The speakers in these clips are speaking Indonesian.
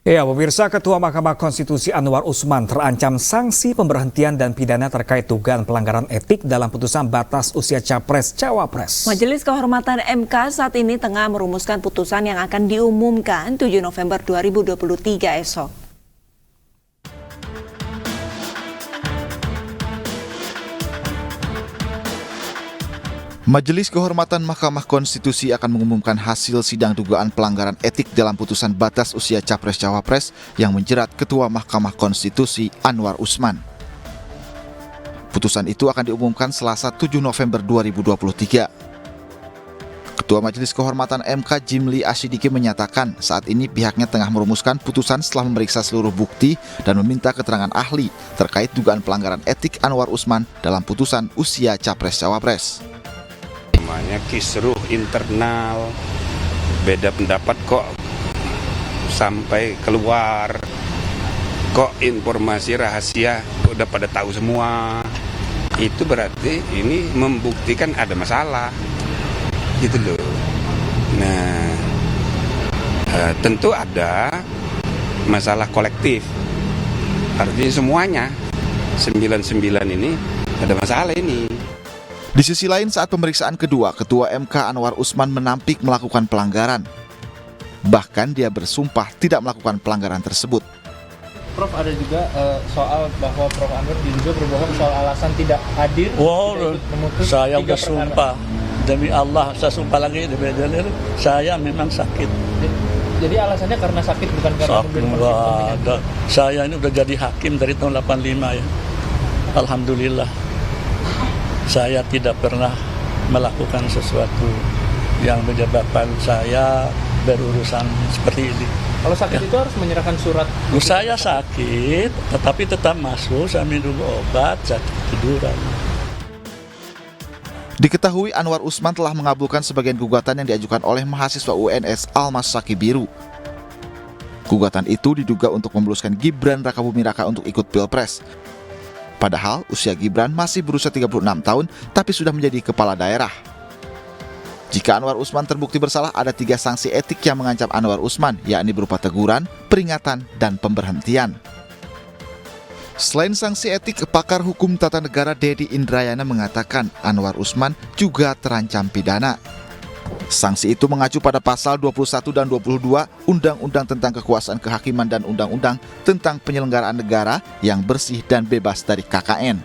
Ya, pemirsa, Ketua Mahkamah Konstitusi Anwar Usman terancam sanksi pemberhentian dan pidana terkait dugaan pelanggaran etik dalam putusan batas usia Capres-Cawapres. Majelis Kehormatan MK saat ini tengah merumuskan putusan yang akan diumumkan 7 November 2023 esok. Majelis Kehormatan Mahkamah Konstitusi akan mengumumkan hasil sidang dugaan pelanggaran etik dalam putusan batas usia Capres-Cawapres yang menjerat Ketua Mahkamah Konstitusi Anwar Usman. Putusan itu akan diumumkan Selasa 7 November 2023. Ketua Majelis Kehormatan MK Jimli Asyidiki menyatakan saat ini pihaknya tengah merumuskan putusan setelah memeriksa seluruh bukti dan meminta keterangan ahli terkait dugaan pelanggaran etik Anwar Usman dalam putusan usia Capres-Cawapres. Namanya kisruh internal, beda pendapat kok sampai keluar, kok informasi rahasia udah pada tahu semua. Itu berarti ini membuktikan ada masalah, gitu loh. Nah, tentu ada masalah kolektif, artinya semuanya 99 ini ada masalah ini. Di sisi lain, saat pemeriksaan kedua, Ketua MK Anwar Usman menampik melakukan pelanggaran. Bahkan dia bersumpah tidak melakukan pelanggaran tersebut. Prof, ada juga soal bahwa Prof Anwar diduga berbohong soal alasan tidak hadir. Wow, saya bersumpah. Demi Allah, saya sumpah lagi demi dalil, saya memang sakit. Jadi alasannya karena sakit, bukan karena sakit. Saya ini udah jadi hakim dari tahun 85 ya. Alhamdulillah. Saya tidak pernah melakukan sesuatu yang menyebabkan saya berurusan seperti ini. Kalau sakit itu harus menyerahkan surat. Saya sakit, tetapi tetap masuk, saya minum obat, saya tiduran. Diketahui Anwar Usman telah mengabulkan sebagian gugatan yang diajukan oleh mahasiswa UNS Almas Saki Biru. Gugatan itu diduga untuk memuluskan Gibran Rakabuming Raka untuk ikut Pilpres. Padahal usia Gibran masih berusia 36 tahun tapi sudah menjadi kepala daerah. Jika Anwar Usman terbukti bersalah, ada 3 sanksi etik yang mengancam Anwar Usman, yakni berupa teguran, peringatan, dan pemberhentian. Selain sanksi etik, pakar hukum tata negara Dedi Indrayana mengatakan Anwar Usman juga terancam pidana. Sanksi itu mengacu pada pasal 21 dan 22 Undang-Undang tentang Kekuasaan Kehakiman dan Undang-Undang tentang Penyelenggaraan Negara yang bersih dan bebas dari KKN,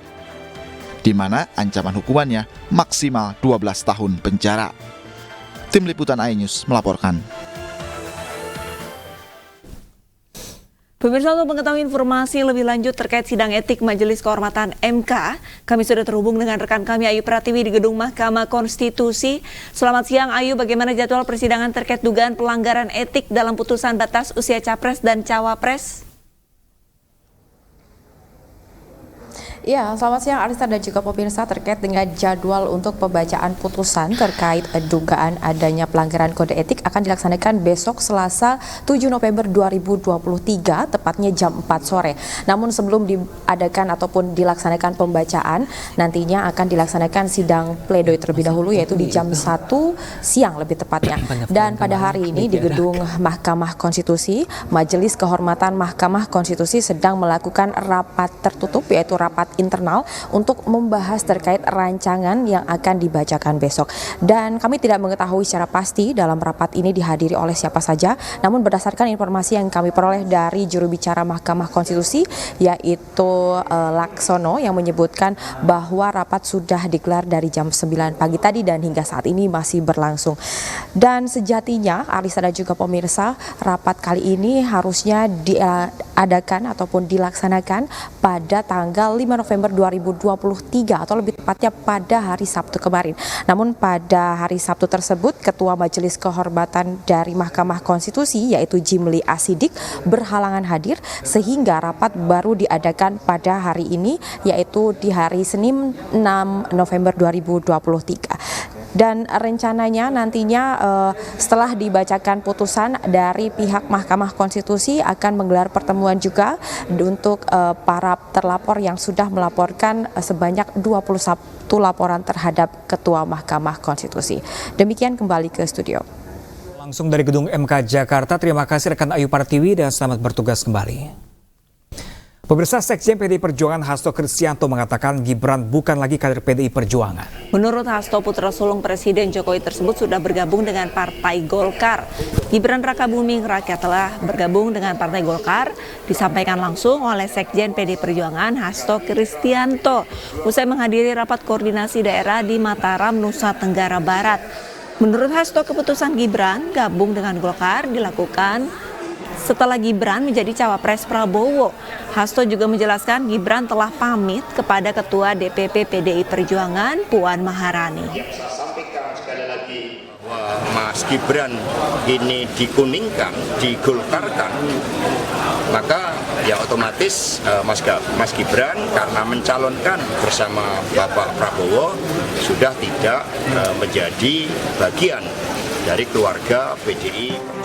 di mana ancaman hukumannya maksimal 12 tahun penjara. Tim Liputan iNews melaporkan. Pemirsa, untuk mengetahui informasi lebih lanjut terkait sidang etik Majelis Kehormatan MK, kami sudah terhubung dengan rekan kami Ayu Pratiwi di Gedung Mahkamah Konstitusi. Selamat siang Ayu, bagaimana jadwal persidangan terkait dugaan pelanggaran etik dalam putusan batas usia Capres dan Cawapres? Ya, selamat siang Arista dan juga pemirsa. Terkait dengan jadwal untuk pembacaan putusan terkait dugaan adanya pelanggaran kode etik akan dilaksanakan besok Selasa 7 November 2023 tepatnya jam 4 sore. Namun sebelum diadakan ataupun dilaksanakan pembacaan, nantinya akan dilaksanakan sidang pledoi terlebih dahulu yaitu di jam 1 siang lebih tepatnya. Dan pada hari ini di Gedung Mahkamah Konstitusi, Majelis Kehormatan Mahkamah Konstitusi sedang melakukan rapat tertutup yaitu rapat internal untuk membahas terkait rancangan yang akan dibacakan besok. Dan kami tidak mengetahui secara pasti dalam rapat ini dihadiri oleh siapa saja, namun berdasarkan informasi yang kami peroleh dari juru bicara Mahkamah Konstitusi yaitu Laksono yang menyebutkan bahwa rapat sudah digelar dari jam 9 pagi tadi dan hingga saat ini masih berlangsung. Dan sejatinya Arisa dan juga pemirsa, rapat kali ini harusnya diadakan ataupun dilaksanakan pada tanggal 5 November 2023 atau lebih tepatnya pada hari Sabtu kemarin. Namun pada hari Sabtu tersebut Ketua Majelis Kehormatan dari Mahkamah Konstitusi yaitu Jimli Asyidiki berhalangan hadir sehingga rapat baru diadakan pada hari ini yaitu di hari Senin 6 November 2023. Dan rencananya nantinya setelah dibacakan putusan dari pihak Mahkamah Konstitusi akan menggelar pertemuan juga untuk para terlapor yang sudah melaporkan sebanyak 21 laporan terhadap Ketua Mahkamah Konstitusi. Demikian, kembali ke studio. Langsung dari gedung MK Jakarta, terima kasih rekan Ayu Pratiwi dan selamat bertugas kembali. Pemirsa, Sekjen PDI Perjuangan Hasto Kristianto mengatakan Gibran bukan lagi kader PDI Perjuangan. Menurut Hasto, putra sulung Presiden Jokowi tersebut sudah bergabung dengan Partai Golkar. Gibran Rakabuming Raka telah bergabung dengan Partai Golkar, disampaikan langsung oleh Sekjen PDI Perjuangan Hasto Kristianto usai menghadiri rapat koordinasi daerah di Mataram, Nusa Tenggara Barat. Menurut Hasto, keputusan Gibran gabung dengan Golkar dilakukan setelah Gibran menjadi cawapres Prabowo. Hasto juga menjelaskan Gibran telah pamit kepada Ketua DPP PDI Perjuangan Puan Maharani. Sampaikan sekali lagi bahwa Mas Gibran ini dikuningkan, digolkarkan, maka ya otomatis Mas Gibran karena mencalonkan bersama Bapak Prabowo sudah tidak menjadi bagian dari keluarga PDI.